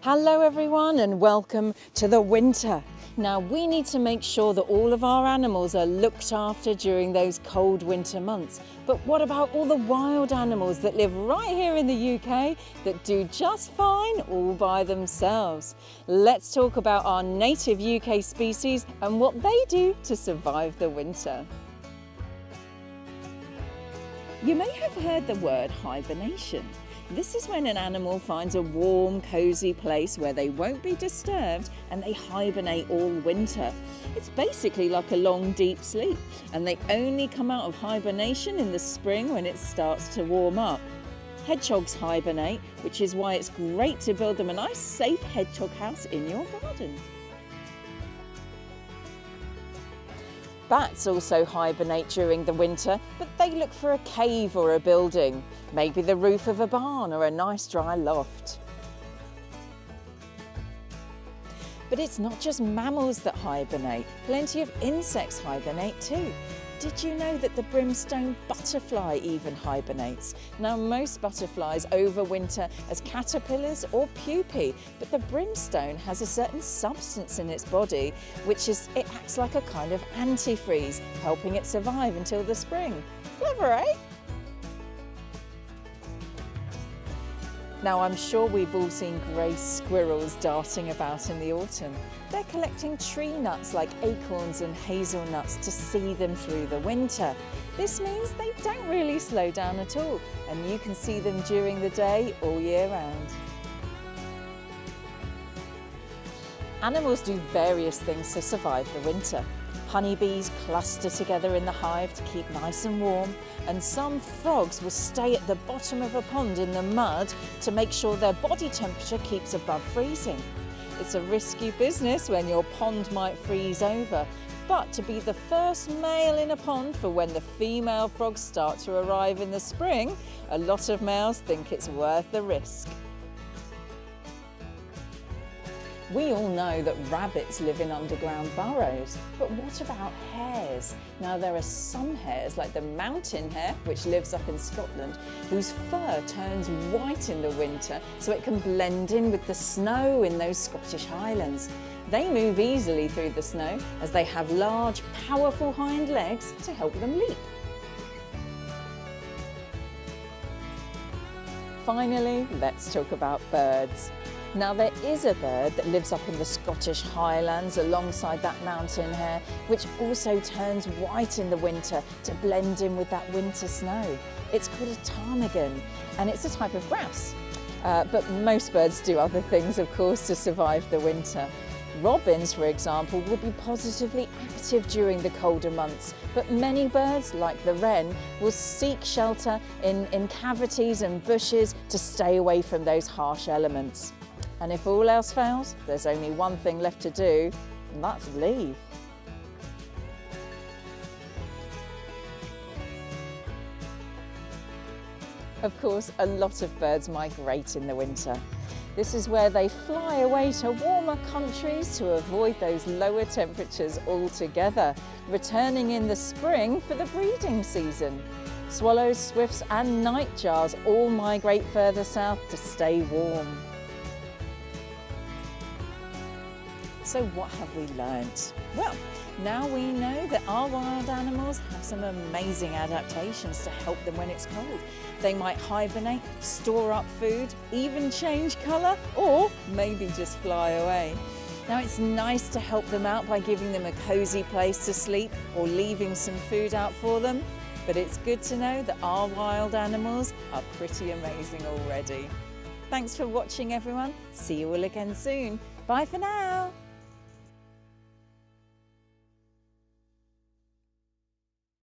Hello everyone and welcome to the winter. Now we need to make sure that all of our animals are looked after during those cold winter months. But what about all the wild animals that live right here in the UK that do just fine all by themselves? Let's talk about our native UK species and what they do to survive the winter. You may have heard the word hibernation. This is when an animal finds a warm, cosy place where they won't be disturbed and they hibernate all winter. It's basically like a long, deep sleep, and they only come out of hibernation in the spring when it starts to warm up. Hedgehogs hibernate, which is why it's great to build them a nice, safe hedgehog house in your garden. Bats also hibernate during the winter, but they look for a cave or a building, maybe the roof of a barn or a nice dry loft. But it's not just mammals that hibernate, plenty of insects hibernate too. Did you know that the brimstone butterfly even hibernates? Now most butterflies overwinter as caterpillars or pupae, but the brimstone has a certain substance in its body it acts like a kind of antifreeze, helping it survive until the spring. Clever, eh? Now I'm sure we've all seen grey squirrels darting about in the autumn. They're collecting tree nuts like acorns and hazelnuts to see them through the winter. This means they don't really slow down at all, and you can see them during the day all year round. Animals do various things to survive the winter. Honeybees cluster together in the hive to keep nice and warm, and some frogs will stay at the bottom of a pond in the mud to make sure their body temperature keeps above freezing. It's a risky business when your pond might freeze over, but to be the first male in a pond for when the female frogs start to arrive in the spring, a lot of males think it's worth the risk. We all know that rabbits live in underground burrows, but what about hares? Now there are some hares, like the mountain hare, which lives up in Scotland, whose fur turns white in the winter so it can blend in with the snow in those Scottish Highlands. They move easily through the snow as they have large, powerful hind legs to help them leap. Finally, let's talk about birds. Now there is a bird that lives up in the Scottish Highlands alongside that mountain hare, which also turns white in the winter to blend in with that winter snow. It's called a ptarmigan, and it's a type of grouse. But most birds do other things, of course, to survive the winter. Robins, for example, will be positively active during the colder months, but many birds, like the wren, will seek shelter in cavities and bushes to stay away from those harsh elements. And if all else fails, there's only one thing left to do, and that's leave. Of course, a lot of birds migrate in the winter. This is where they fly away to warmer countries to avoid those lower temperatures altogether, returning in the spring for the breeding season. Swallows, swifts and nightjars all migrate further south to stay warm. So what have we learnt? Well, now we know that our wild animals have some amazing adaptations to help them when it's cold. They might hibernate, store up food, even change colour, or maybe just fly away. Now it's nice to help them out by giving them a cosy place to sleep or leaving some food out for them. But it's good to know that our wild animals are pretty amazing already. Thanks for watching, everyone. See you all again soon. Bye for now.